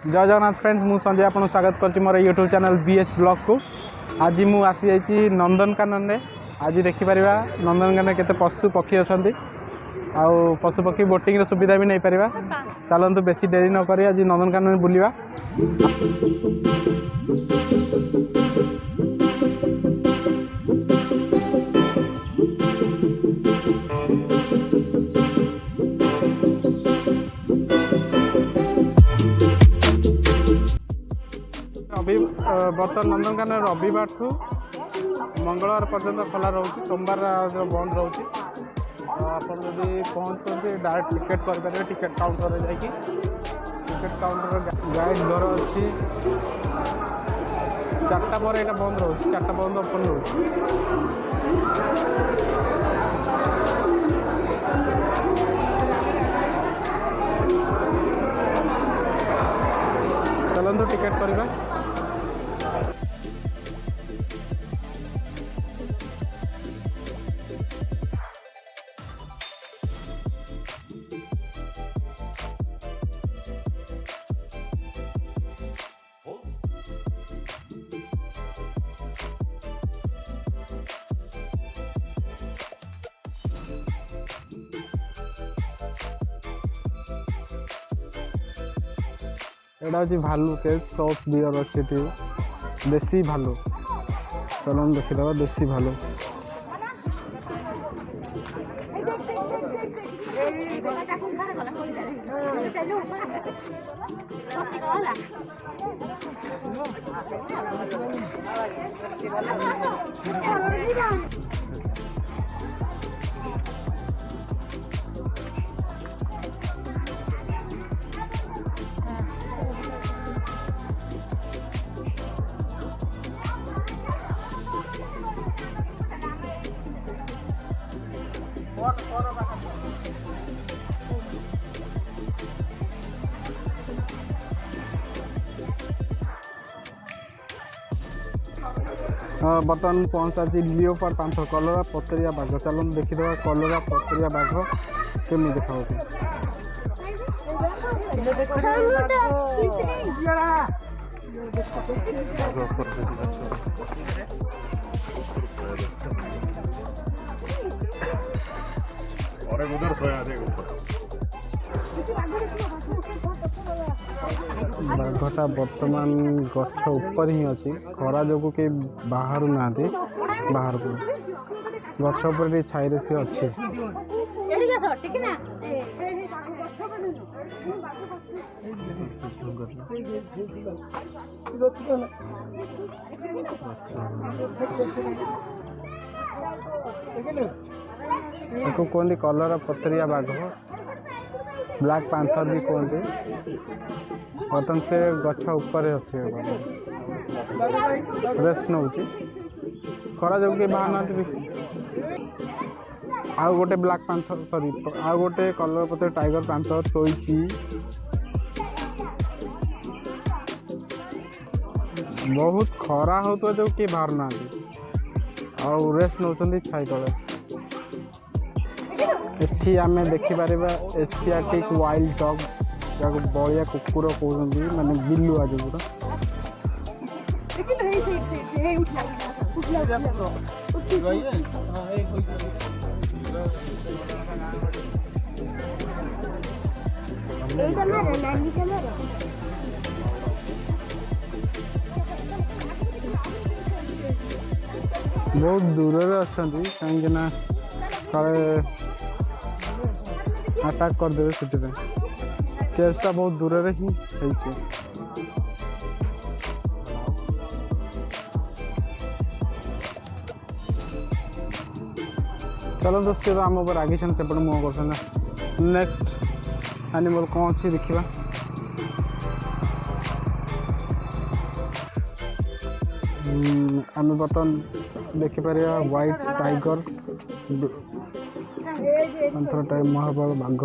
जय जगन्नाथ फ्रेंड्स, मुझे संजय आपको स्वागत कर मोर यूट्यूब चैनल बीएच ब्लॉग को। आज मुझे आसी जाइए नंदनकानन में। आज देखिपर नंदनकानन के पशु पक्षी अच्छा आउ पशु पक्षी बोटिंग सुविधा भी नहीं पार। चलतु बेसी डेरी नक आज नंदनकानन बुलवा। बर्तमान नंदनकानन रविवार ठू मंगलवार पर्यटन खोला रोचे, सोमवार बंद रोचे। आप पहुँचते डायरेक्ट टिकेट करेंगे, टिकेट काउंटर में जाकि टिकेट काउंटर गाइड घर अच्छी 4टा पर यहाँ बंद रोचे, 4टा बंद ओपन रोचे। चलते टिकेट करवा। एटा हूँ भालू के टॉप बियर अच्छे देसी भालू। चलो देखीद देसी भालू। बर्तमान पहुँचा लियोपार्ड पांथर कलरा पतरिया बाघ। चलो देखीद कलरा पतरिया बाघ केमी देखा। बाघटा बर्तमान गछ ऊपर ही अच्छी, खरा जो कई बाहर ना बाहर को गछ उपर छाई सी अच्छी। कहते कलरा पतरिया बाघ, ब्लैक पैंथर भी कहते। बर्तमान से गछ उपर अच्छे रेस्ट नौ खरा जो कि बाहर ना। आउ गोटे ब्लैक पैंथर सॉरी आउ गोटे कलर पत्र टाइगर पैंथर शोची। बहुत खरा हो तो जो कि बाहर ना आउ रेस्ट नौ छाई तले। एठी आमे देखि पारिबा एशियाटिक वाइल्ड डॉग या बड़िया कुकुर कहते माने बिलुआ जो पूरा। बहुत दूर अच्छा कहीं अटैक करदे से केसटा बहुत दूर ही है। चलो दोस्तों आम ऊपर आगे सेपटे मुँह कर नेक्स्ट एनिमल कौन अच्छी देखा। आम बर्तमान देखिपर व्हाइट टाइगर टाइप महाबल बाघ,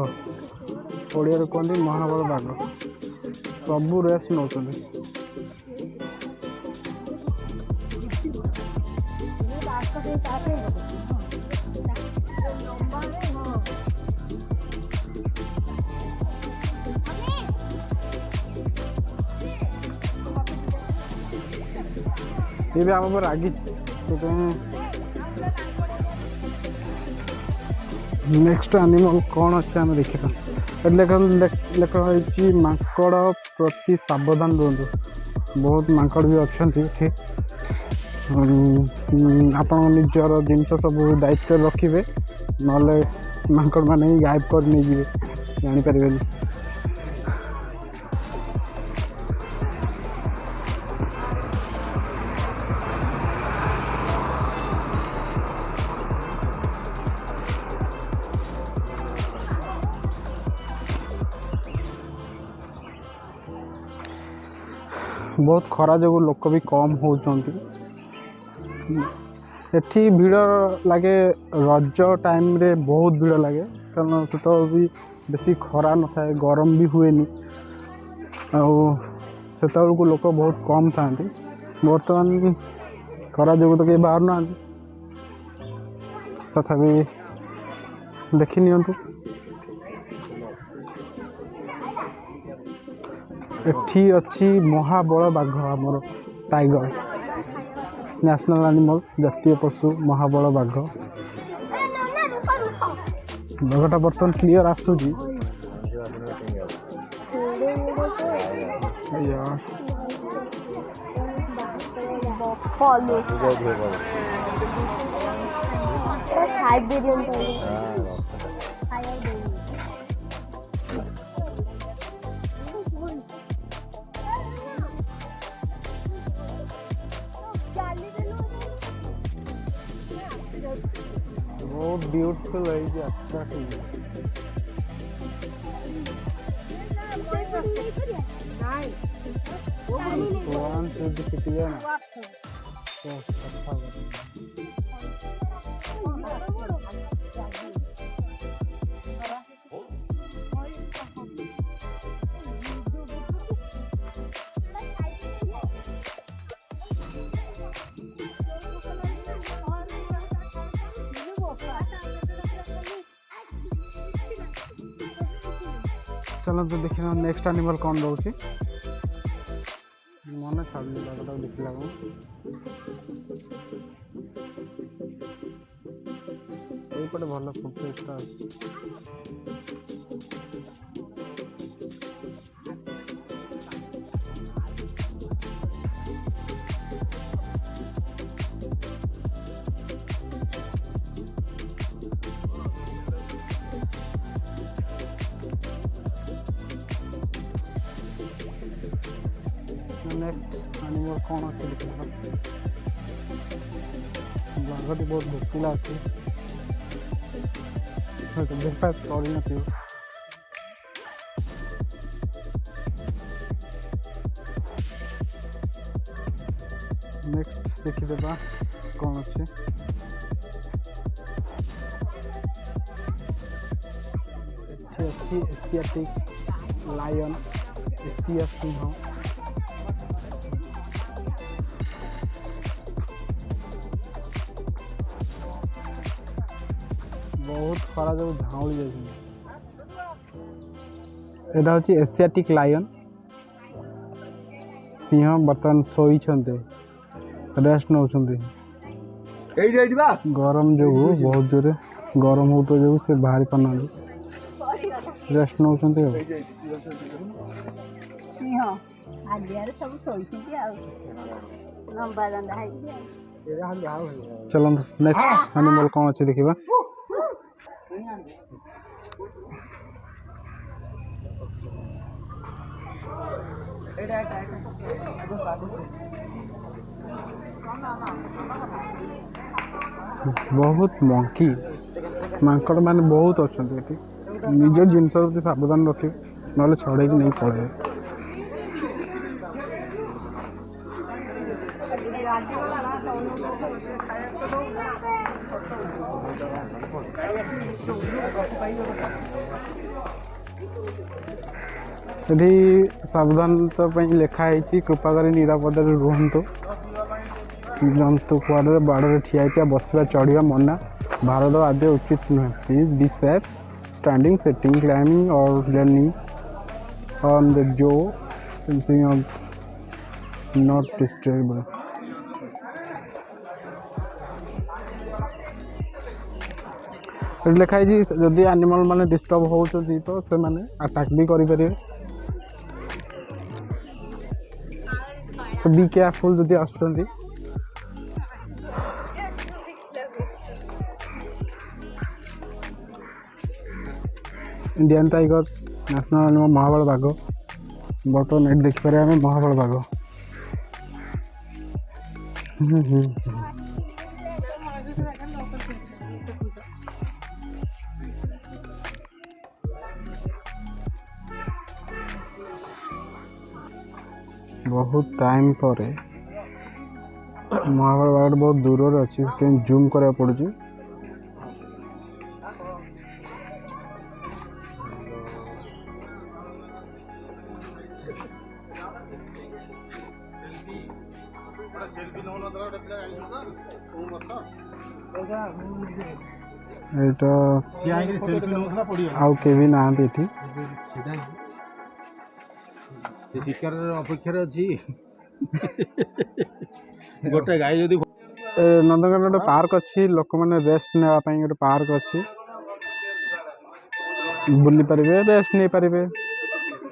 ओडिया कहते महाबल बाघ। सबू रेस्ट नौ ये भी आम रागी नेक्स्ट एनिमल कौन अच्छे आम देखा लिखाई माकड़ प्रति सावधान रुहतु बहुत माकड़ भी अच्छा आपण निजर जिनस सब दायित्व रखिए ना माकड़ मैंने ही गायब कर नहीं जी जानीपर बहुत खरा जो लोक भी कम होती एठी भीड़ लगे रज टाइम रे बहुत भीड़ लगे कारण से तो भी बेसी खरा न था गरम भी हुए से लोक बहुत कम था बर्तमान खरा जो तो कहीं बाहर ना तथापि देखी नियंतु एठी अच्छी महाबल बाघ आमर टाइगर नेशनल एनिमल जातीय पशु महाबल बाघ बाघटा बर्तमान क्लियर आसूची बहुत ब्यूटीफुल है जी अच्छा वन टू द सिटी है ना तो अच्छा चलो तो देखिए नेक्स्ट एनिमल कौन रोचे मन छाड़ देखला यहीपटे भल फुटेजटा नेक्स्ट एनिमल कौन अच्छे देखा बाघटी बहुत भोकिला अच्छे ब्रेकफास्ट कर नेक्स्ट देखीदेवा कौन अच्छे अच्छी एशियाटिक लायन एशिया सिंह बहुत खरा जो झाउली जाटा हूँ एशियाटिक लायन सिंह बर्तमान शोई रेस्ट नौ गरम जो बहुत जोरे गरम हो तो जो से बाहर करना रेस्ट नौ चलो नेक्स्ट एनिमल कौन अच्छे देखा बहुत मंकी माकड़ मैंने बहुत अच्छा निज जिनस प्रति सावधान रखे ना छड़े नहीं पड़े ये सावधानता लिखाई कृपा कर निरापद रुहतु जंतु कुआड़ बाड़ ठिया बसवा चढ़ा मना भारत आदि उचित नुहे please be safe standing setting climbing और लर्निंग ऑन द जो नॉट डिस्टर्बेबल लिखाई जदि एनिमल माने डिस्टर्ब होउछथि तो से माने अटैक भी करि परिबे। सो बी केयरफुल जदि आछथि। इंडियन टाइगर नेशनल एनिमल महाबल बाघ बर्तमान एट देखिपारे आम महाबल बाघ। बहुत टाइम पर महाबल बाघ बहुत दूर अच्छी जूम करा पड़ुची। आउ केवी ना शिकार अपेक्षार अच्छी गोटे गाई जदि नंदनकानन गोटे पार्क अच्छी लोक मैंने रेस्ट नापी गोटे पार्क अच्छी बुली पारे रेस्ट नहीं पारे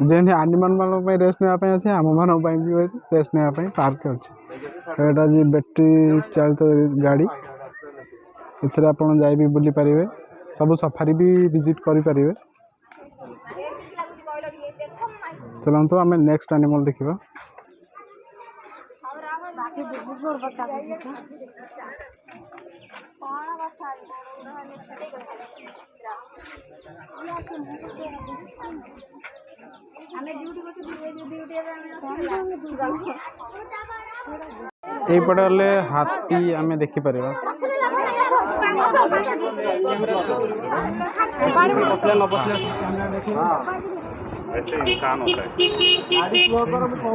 जमी आनिमल मान रेस्ट नापी अच्छे आम मान भी रेस्ट नापी पार्क अच्छी एटा जी बैटेरी चालित गाड़ी इथे आप भी बुली पारे सब सफारी भी विजिट करें। चलते आम नेक्स्ट एनिमल देखा। यपटे हाथी आम देखिपर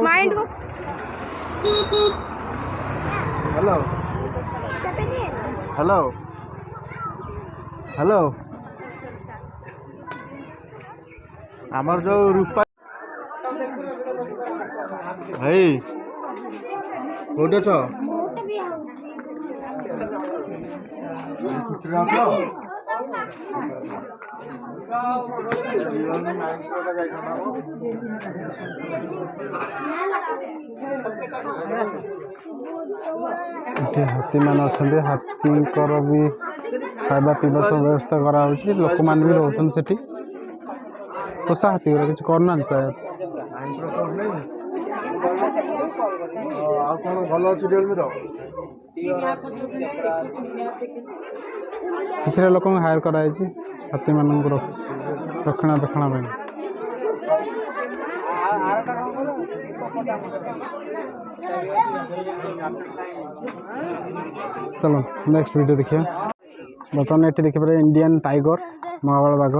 माइंड को हेलो हेलो हेलो आमर जो रूपा भाई कोटे छ हाथी मान अच्छा हाथी भी खावा पीवा सब व्यवस्था करा लोक मान भी रोचन से पोषा हाथी गुरा किसी करना शायद किसी लोक हायर कराई हाथी मान रक्षणाबेक्षण चलो नेक्स्ट वीडियो देखिए। बर्तमान ये देखिए इंडियन टाइगर महाबल बाघ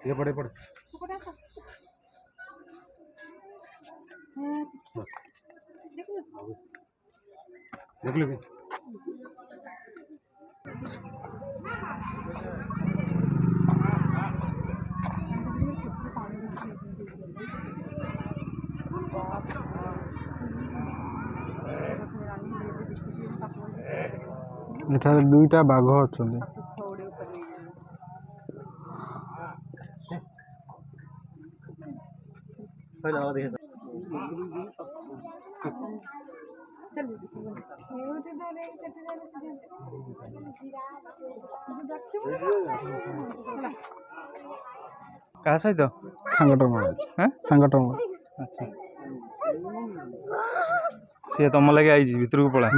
ये पड़े पड़े देख लो एठारे दुईटा बाघ अच्छा क्या सहित संगठन अच्छा सी तुम लगे आई भितर को पड़ा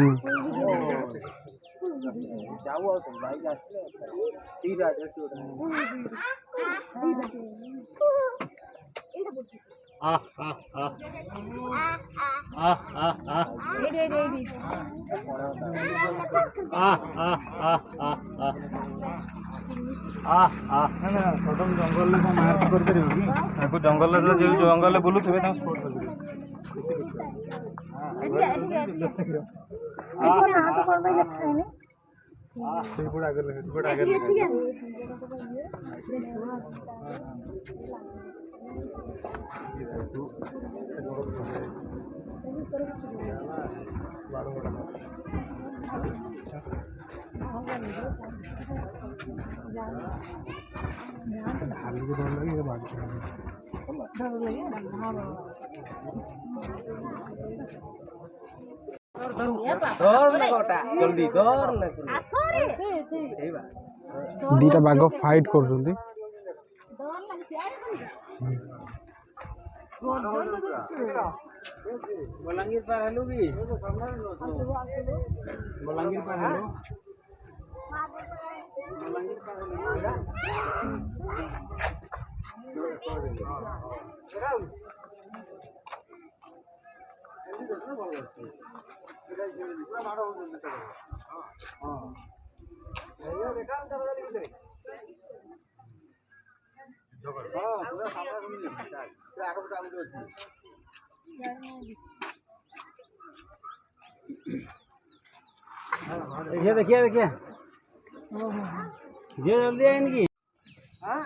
सडन जंगल जंगल जो जंगल बुलूवे दीटा बाघ फाइट कर बलांगीर पार हेलु की बलांगीर पार हेलु देखिए देखिए देखिए ये जल्दी है इनकी हाँ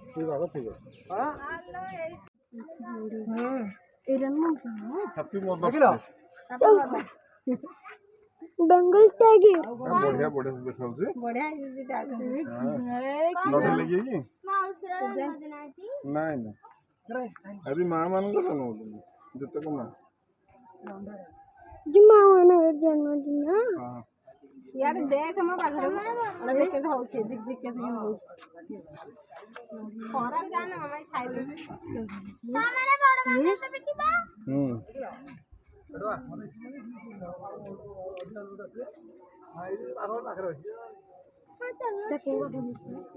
ठीक है हाँ बेंगल टाइगर बढ़िया बढ़िया से देखा उसे बढ़िया है टाइगर लगे लगी नहीं नहीं अभी माँ मान को सुनो जितने को माँ जी माँ वाला जन्मदिन हाँ यार देख मैं पाखरे अरे देख के हो छे दिख दिख के हो खरा जाना मामा खाइ दे ता माने बड़ बात तो बिकी बा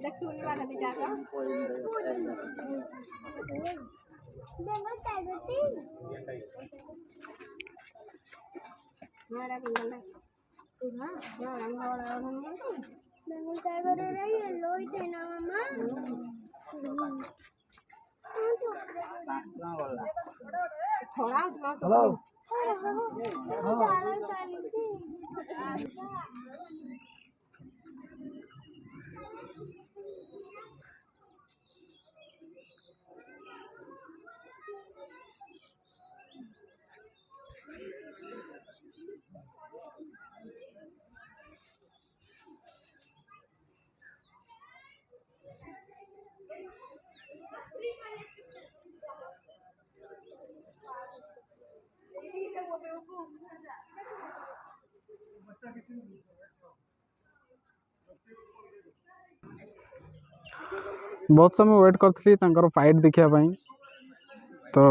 देखो उन्हें बात दी जा बेंगल टाइगर थी मेरा बेंगल बेंगल टाइगर रे येलो ही थे ना मामा थोड़ा हेलो बहुत समय वेट करी फाइट देखा तो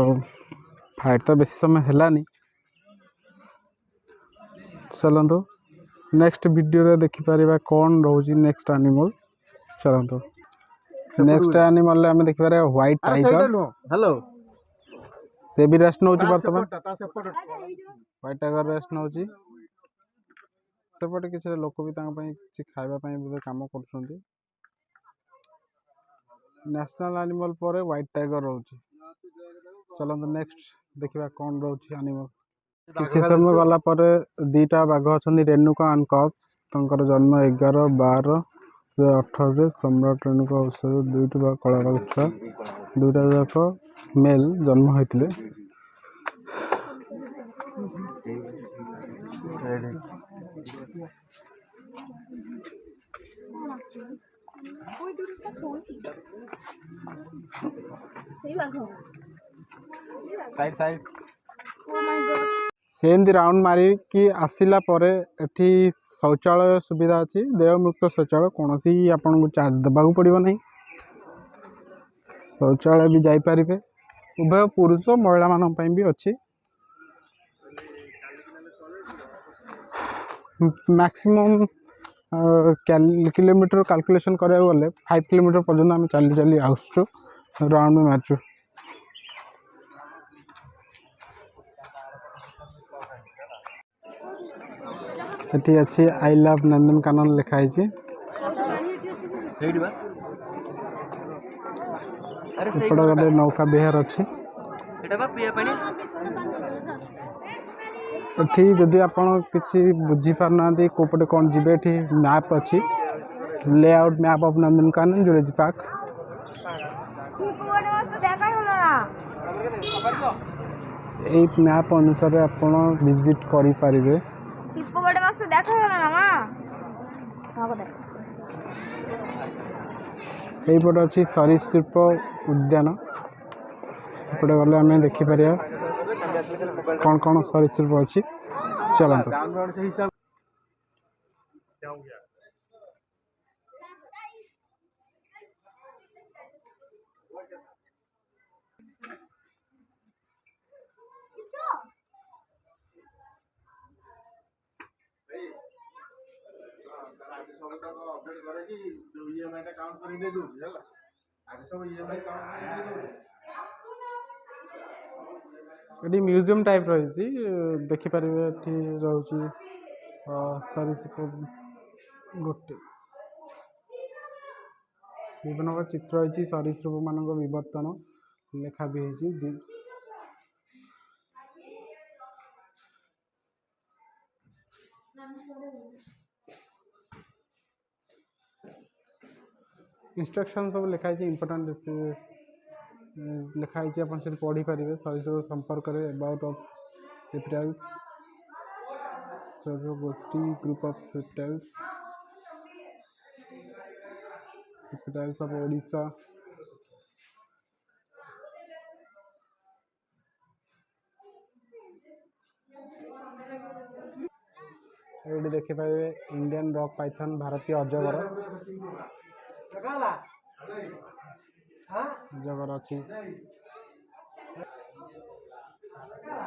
फाइट तो बेसी समय हेलानी चलतु नेक्स्ट वीडियो देखिपर कौन रोज नेक्स्ट एनिमल चलतु नेक्स्ट एनिमल आम देखिपर व्हाइट टाइगर हेलो से भी रेस्ट नौ बर्तमान व्हाइट टाइगर रेस्ट नौ सेपटे किसी लोक भी किसी खावाई बोधे कम कर नेशनल एनिमल पर व्हाइट टाइगर रोचे चलते नेक्स्ट देखा कौन रोचे एनिमल किसी समय गला पर दीटा बाघ अच्छा रेणुका एंड कप्स तर जन्म 11/12/2018 सम्राट रेणुका औषध दुईटा कला बाघ छुआ दुईटा जाक मेल जन्म होते साइड साइड एमती राउंड मारिकी आसला एठी शौचालय सुविधा अच्छी देयमुक्त शौचालय कौन सी आपन को चार्ज देवा पड़ो ना शौचालय भी जापारे उभय पुरुष महिला मान भी अच्छी मैक्सिमम किलोमीटर कैलकुलेशन करा गले 5 किलोमीटर पर्यंत आम चली चली आसु राउंड में मार्चु ये अच्छी आई लव नंदनकानन लिखाई गोटे नौका बिहार अच्छी एठी जदि आपण किसी बुझी पारना कोपटे कौन जीवे एठी मैप अच्छी layout map of Nandankanan zoology park এই ম্যাপ অনুসারে ଆପଣ ভিজিট କରିପାରିବେ। এইপଟେ ଅଛି ସରୀସୃପ ଉଦ୍ୟାନ ଏପଟେ ଗଲେ ଆମେ ଦେଖିପାରିବା କ'ଣ କ'ଣ ସରୀସୃପ ଅଛି। ଚାଲନ୍ତୁ। एटी म्यूजियम टाइप रही देखिपारे एटी रोचे सरीसृप गोटे विभिन्न प्रकार चित्र रही सरीसृप मान विवर्तन लेखा भी है। इंस्ट्रक्शन सब लिखाई इंपोर्टेंट लिखाई अपन से पढ़ी पारे सरीसृप संपर्क में अबाउट ऑफ रेप्टाइल्स गोष्ठी group of reptiles of Odisha ये देखिपारे इंडियन रॉक पाइथन भारतीय अजगर जगर अच्छी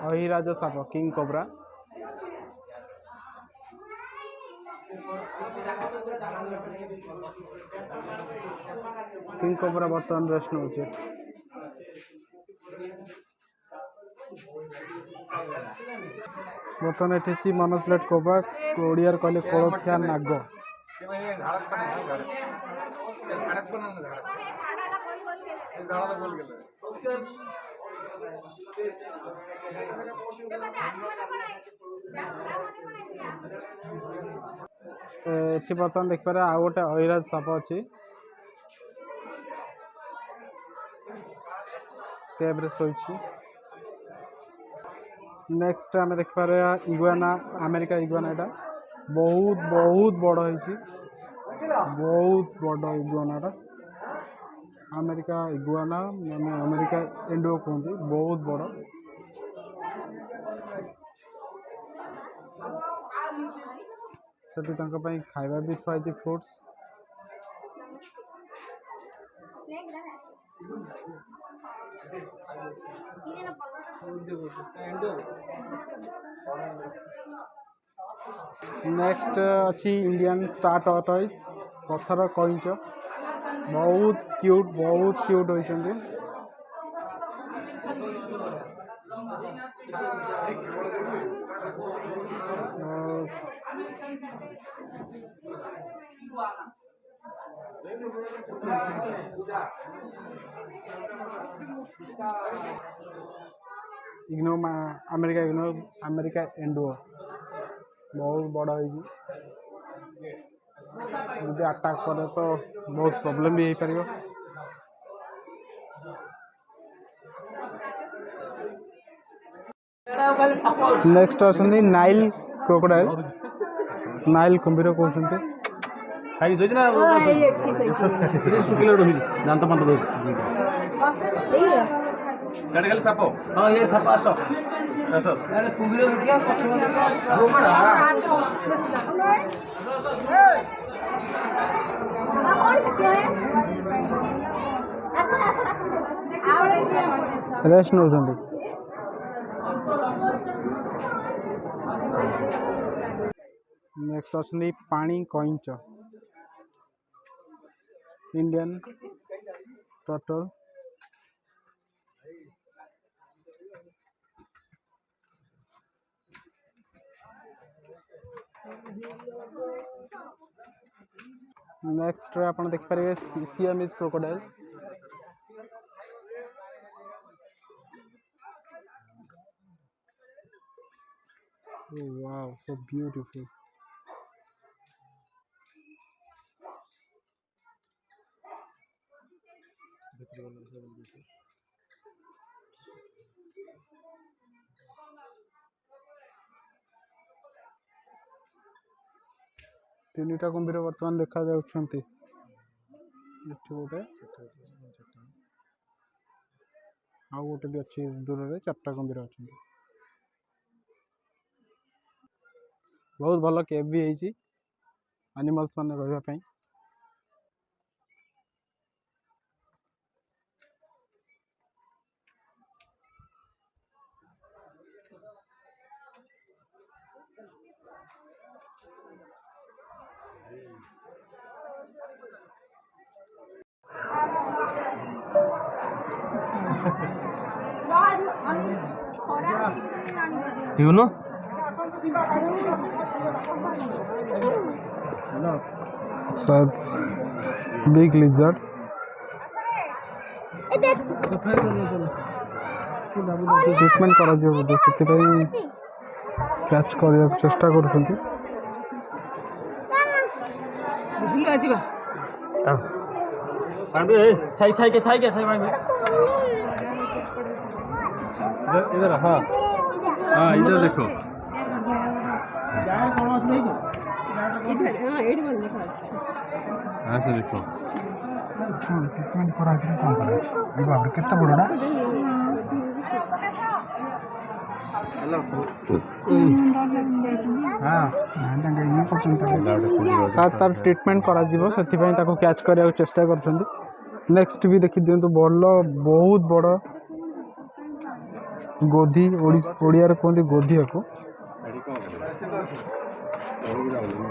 अहिराज साप किंग कोब्रा बर्तमान रेस्ट नौ बर्तमान ये मनोप्लेट कोब्रा ओडिया कहले कोलथिया नाग ये बर्तमान देखिपारे आउ गोटे अहिराज साप अच्छी केब्रे शोची। नेक्स्ट आम देखिपारे इगुआना अमेरिका इगुआना एटा बहुत बहुत बड़ होइछि बहुत बड़ इगुआना अमेरिका इगुआना मैंने अमेरिका एंडो कहते बहुत बड़ से खाଇବା भी थी फ्रूट्स नेक्स्ट अच्छी इंडियन स्टार टॉर्टोइज पत्थर कईच बहुत क्यूट होइछन्ती। इग्नो अमेरिका इग्नो अमेरिका एंडुओ बहुत बड़ा होगी यदि अटैक करे तो बहुत प्रॉब्लम भी हो पार। नेक्स्ट अच्छे नाइल क्रोकोडाइल नाइल कुंभीर कहते साप हाँ ये साप आस कुंभीर रेस्ट नौ नेक्स्ट अच्छी पानी कईच इंडियन टर्टल नेक्स्ट आप देखिपारे Siamese crocodile Oh wow, so beautiful. ତିନିଟା କୁମ୍ଭୀର ବର୍ତ୍ତମାନ ଦେଖାଯାଉଛନ୍ତି। ଏଠି ଗୋଟେ ଆଉ ଗୋଟେ ବି ଅଛି ଦୂରରେ, 4ଟା କୁମ୍ଭୀର ଅଛନ୍ତି। ବହୁତ ଭଲ କେଭ୍ ବି ହେଇଛି ଆନିମଲ୍ସ ମାନେ ରହିବା ପାଇଁ। ପିଉନ शायद बिग लिजर्ड ट्रिटमेंट करा बोधे से कैच करने चेष्टा कर इधर हाँ हाँ इधर देखो हाँ से देखो ट्रिटमेंट करा कौन करा बाबू केते बड़ना सात तार ट्रिटमेंट करा कैच करने चेष्टा कर नेक्स्ट भी देखी दिंतु बल बहुत बड़ गोधी ओडिया कहते गोधी को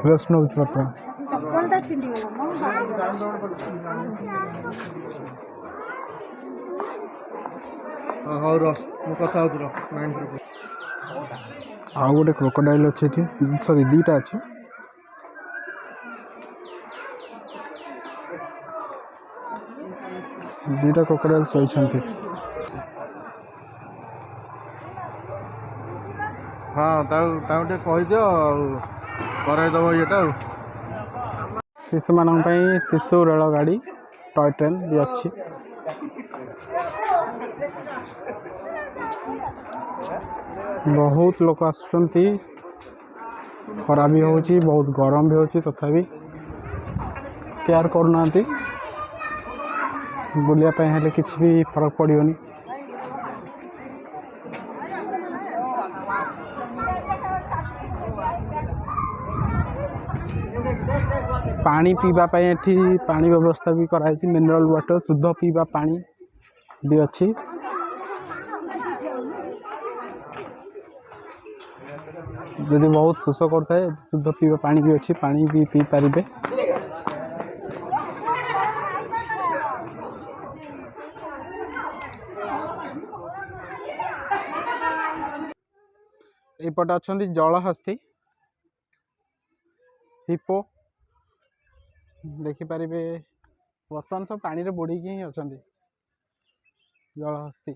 रेस्ट नौ आ गोटे क्रोकोडाइल अच्छे सॉरी दीटा अच्छे दीटा क्रोकोडाइल सही हाँ कहीदि करदब ये शिशु मान शिशु रेल गाड़ी टॉय ट्रेन भी अच्छी बहुत लोग आसुंच खरा भी होची बहुत गरम भी होची तथापि केयर करना बुलिया हेले किसी भी फरक पड़ोनी पानी पीवा एठी पानी व्यवस्था भी कराई मिनरल वाटर शुद्ध पीवा पानी भी अच्छी यदि बहुत शोष करता है शुद्ध पीवा पानी भी अच्छी पानी भी पी पारे एपटे अच्छा जलहस्ती हिप्पो देखिपारे बर्तमान सब पानी रे बुड़ी ही अच्छा जलहस्ती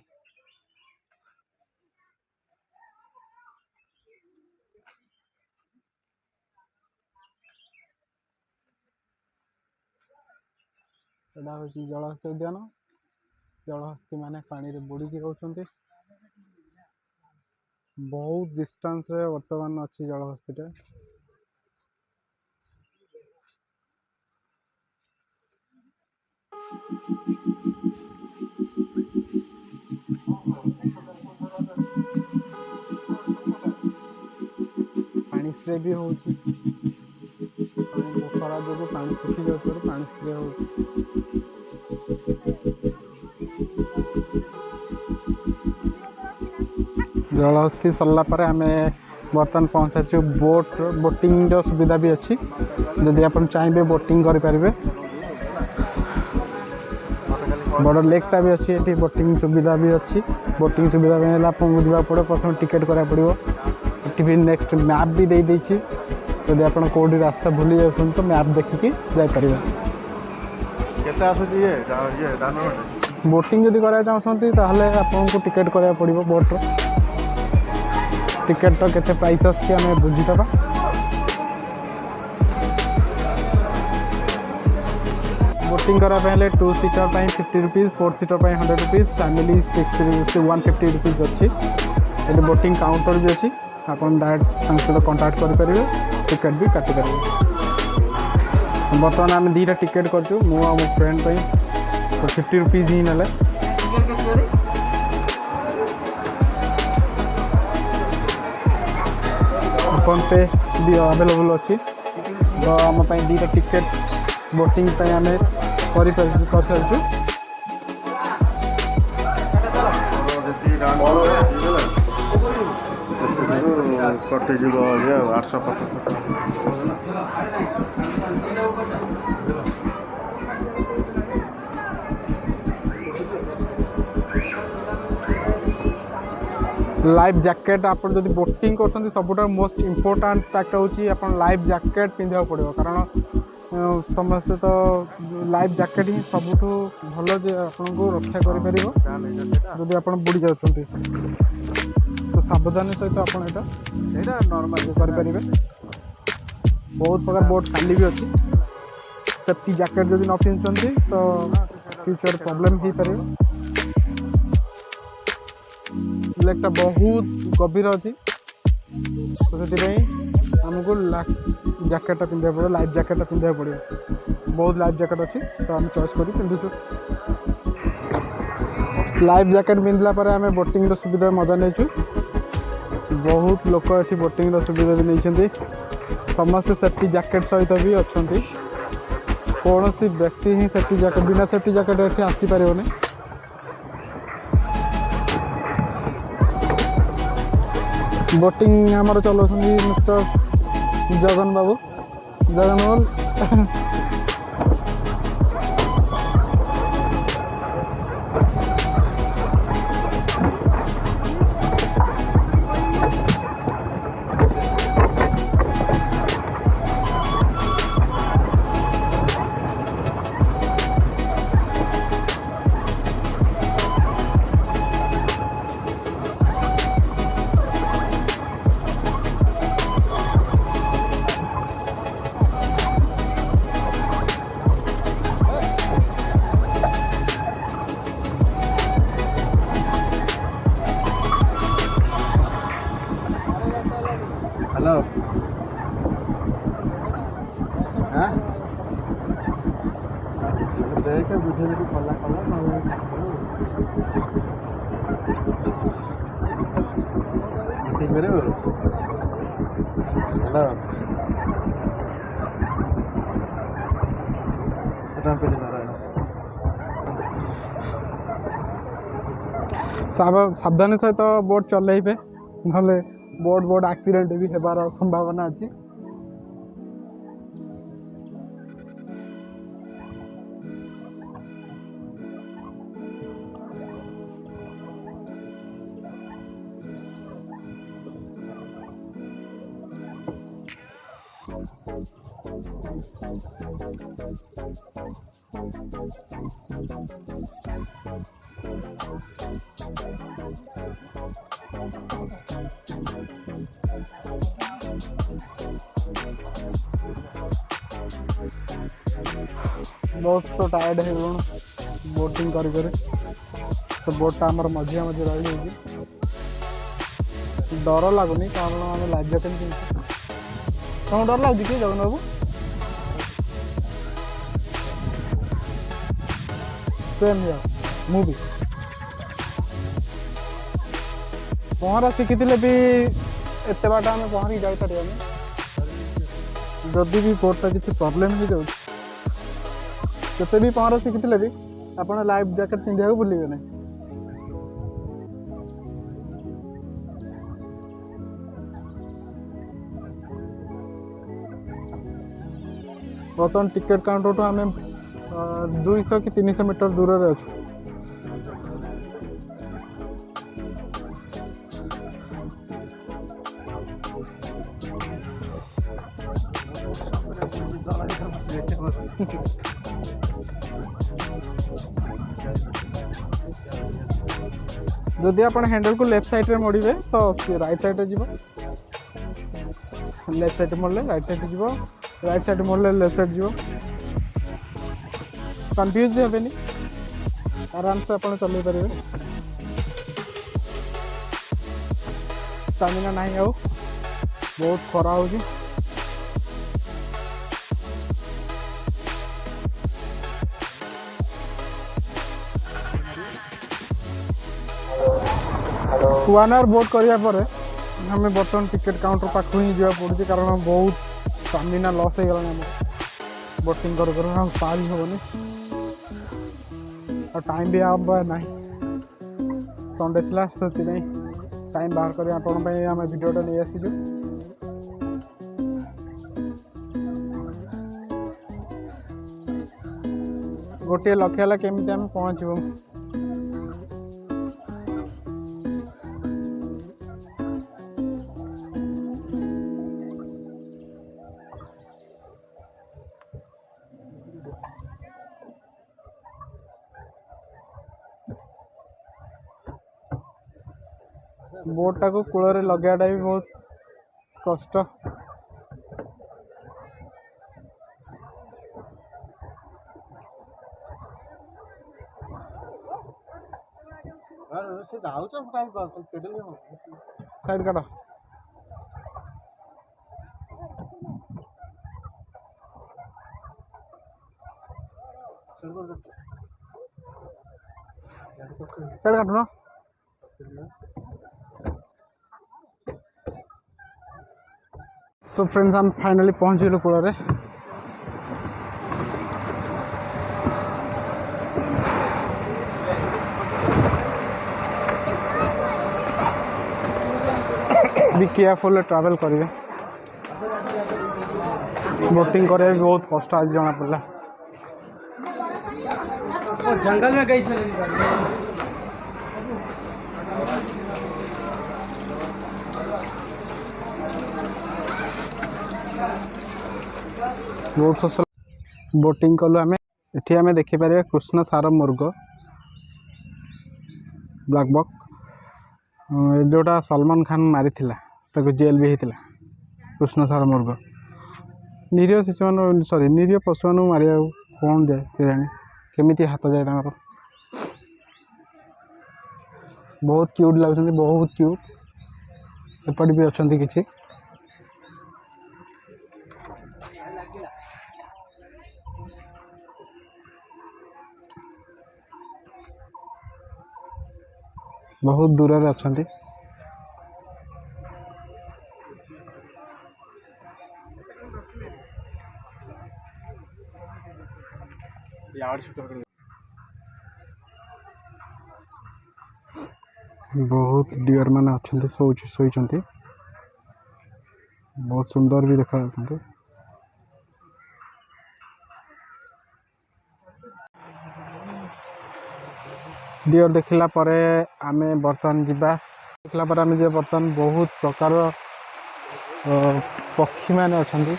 एटा हूँ जलहस्ती उद्यान जलहस्ती माने पानी रे बुड़ी रोचंती बहुत डिस्टेंस रे वर्तमान अच्छी जलहस्तीटा पानी स्प्रे भी होची खरा जो पानी सुखी जाए पानी स्प्रे हो जलहस्ती सरला पर आम बर्तमान पहुँचा बोटिंग सुविधा भी अच्छी जदि आप चाहिए बोटिंग करें बड़ लेकटा भी अच्छी ये बोटिंग सुविधा भी अच्छी बोटिंग सुविधा आपको जावाक पड़े प्रथम टिकेट करा पड़ो ये भी नेक्स्ट मैप भी दे देछि जदि आप कौटी रास्ता भूली जाऊँ तो मैप देखिकी जापर बोटिंग जदि करा चाहते आपको टिकेट करा पड़ो बोट्र टिकेट तो केते प्राइस आछी आमे बुझी दबा। बोटिंग करा पहले 2 सीटर पे 50 रुपीज, 4 सीटर पे 100 रुपीज, फैमिली 150 रुपीज अच्छी। ये बोटिंग काउंटर भी अच्छी, आप डायरेक्ट सहित कंटाक्ट करेंगे, टिकेट भी काटी पारे। बर्तमान आम 2टा टिकेट कर मो फ्रेंड तो 50 रुपीज ही ना। फोन पे भी अवेलेबल अच्छी, तो आम 2टा टिकेट बोटिंग आम कर सारी। कटिज 850। लाइफ जैकेट आप जब बोटिंग कर सबुठ मोस्ट इम्पोर्टाट फैक्ट हूँ लाइफ जैकेट पिंधा पड़ो, कारण समस्ते तो लाइफ जैकेट ही सबुठ भल जे आपन को रक्षा कर जब आप बुड़ी जा तो सावधानी सहित आप नॉर्मल करेंगे। बहुत प्रकार बोट खाली भी अच्छी, सेफ्टी जैकेट जब न पिंधुंट तो फ्यूचर प्रॉब्लम हो पारे। लेगटा बहुत गभीर अच्छी, तो से आमको जैकेटा पिंधा पड़ो, लाइफ जैकेटा पिंधा पड़ो। बहुत लाइफ जैकेट अच्छी, तो आम चॉइस कर पिंधुचु। लाइफ जैकेट पिंधला पर आम बोटिंग सुविधा मजा नहीं। बहुत लोक अच्छी बोटिंग सुविधा भी नहीं, समस्त सेफ्टी जैकेट सहित भी अच्छा। कौन सी व्यक्ति ही सेफ्टी जैकेट बिना सेफ्टी जैकेट ये आसीपर नहीं। बोटिंग आमर चलाउँ मिस्टर जगन बाबू, जगन बाबू हेलो हाँ देख बुझे कला कला हेलो सावधानी सहित बोट चलैबे, ना बोट एक्सीडेंट भी होबार संभावना अच्छी। बहुत तो टायर्ड है बोटिंग कर, तो बोटा आमर मझे मझे रही जाए। डर लगुनि कारण आम लाइफ जैकेट पिंधु। तुम डर लगे कि जगन बाबू? सेम हियर मु भी पहरा शिखी भी एत बाट आम पहरिक जापर जदि भी बोटा किसी प्रॉब्लम हो जाए केते भी पहरा शिखी भी आप लाइफ जैकेट पिंधा भूलिए ना। बर्तमान टिकेट काउंटर तो आम 200 कि 300 मीटर दूर रे अच्छे। जदि आप हैंडल को लेफ्ट साइड रे मोड़े तो राइट साइड जीव लेफ्ट साइड मोड़ले राइट साइड जीव राइट साइड मोड़ले लेफ्ट साइड जीव कंफ्यूज हेनी आराम से आप चल पारे स्टामिना नहीं आउ बहुत खरा हो वन आवर बोट कराया आम बर्तमान टिकेट काउंटर पाख ही जा पड़े कारण बहुत स्टामिना लॉस हो गला बोटिंग कर पार हेनी और टाइम भी अब ना संडे थी से टाइम बाहर कर आम भिडियोटा नहीं आसीचु गोटे लक्ष्य है केमी आम पहुँचू बोटा को कूल लगाटा भी बहुत कष्ट साइड काट साइड काट ना सो फ्रेंड्स हम फाइनली पहुंच गए कूल बी केयरफुल ट्रैवल करेंगे बोटिंग करें भी बहुत कष्ट आज जना पड़ा जंगल में गई बहुत ससल बोटिंग कलु आम एटी आम देखिपर कृष्ण सार मुर्ग ब्लैक बक जोटा सलमान खान मारी जेल भी होता कृष्ण सार मुर्ग निरीह शिशु सॉरी निरीह पशु मान मारे कौन जाए से जाने केमी हाथ जाए तक बहुत क्यूट लगुच बहुत क्यूट एपट भी अच्छा किसी बहुत दूर रे अच्छा बहुत डियर मान अच्छा शोचती बहुत सुंदर भी देखा जाते डियर देखला परे आमे बर्तमान जीवा देखला परे आमे जे बर्तमान बहुत प्रकार पक्षी माने अछंती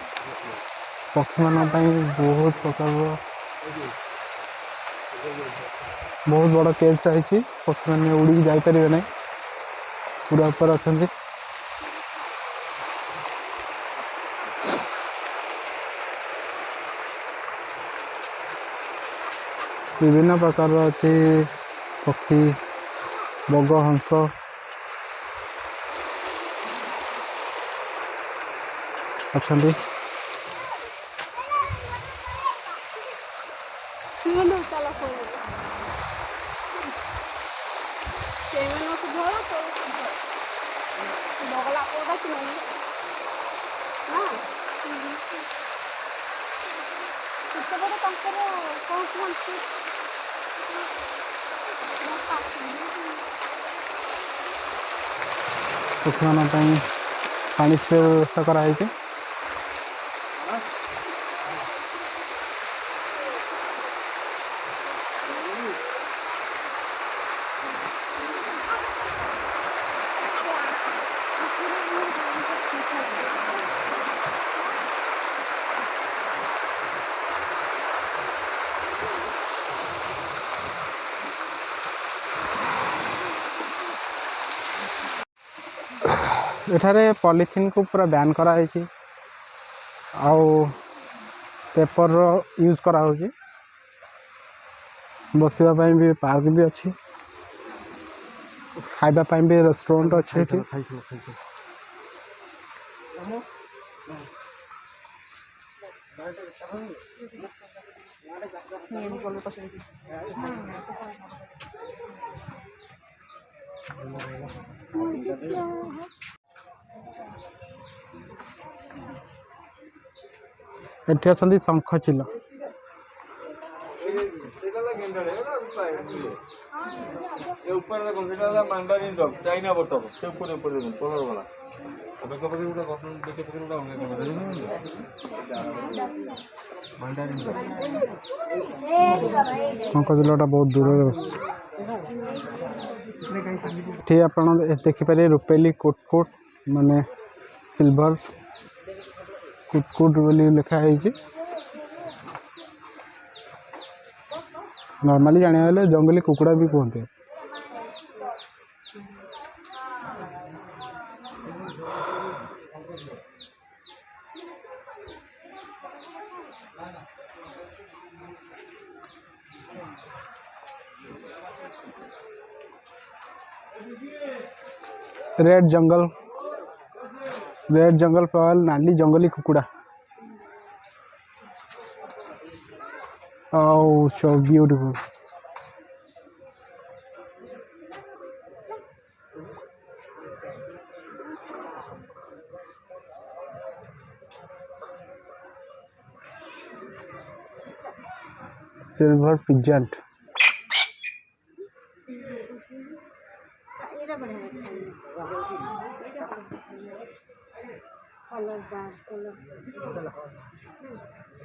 पक्षी मान बहुत प्रकार बहुत बड़ा केज है पक्षी मैंने उड़ी जापर ना पूरा ऊपर अच्छा विभिन्न प्रकार अच्छी पक्षी बग हंस अच्छा पक्षी मान पानी स्प्रे व्यवस्था कराई ଏଠାରେ ପଲିଥିନ୍କୁ ପୁରା ବ୍ୟାନ୍ କରାଯାଇଛି ଆଉ ପେପର୍ର ୟୁଜ୍ କରାହେଉଛି। ବସିବା ପାଇଁ ବି ପାର୍କ ବି ଅଛି, ଖାଇବା ପାଇଁ ବି ରେଷ୍ଟୁରାଣ୍ଟ ଅଛି ଏଠି। ଏଠି ଅଛନ୍ତି ଶଙ୍ଖଚିଲ। ऊपर देखो सेटा वाला मैंडारिन डॉग चाइना बटन से ऊपर देखो कलर वाला अब एक पकड़ उड़ा कॉटन देखे पकड़ उड़ा होंगे मैंडारिन डॉग ଶଙ୍ଖଚିଲଟା ବହୁତ ଦୂରରେ ଅଛି। ଏଠି ଆପଣ ଦେଖିପାରିବେ ରୂପେଲି କୁଟକୁଟ ମାନେ ସିଲଭର କୁଟକୁଟ ବୋଲି ଲେଖା ହେଇଛି। ନର୍ମାଲି ଜାଣିବାକୁ ଗଲେ ଜଙ୍ଗଲୀ କୁକୁଡ଼ା ବି କୁହନ୍ତି। रेड जंगल फ्लावर नाली जंगली कुकुड़ा। Oh, so beautiful. Silver pigeon.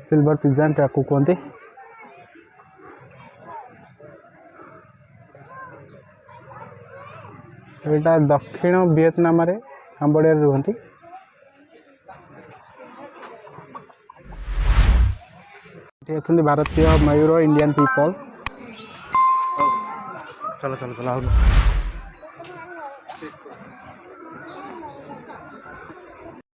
Silver pigeon टाकू कहते। यहाँ दक्षिण वियतनाम रे काम्बोडिया रुहती। भारतीय मयूर इंडियन पीपल। चलो चलो चलो।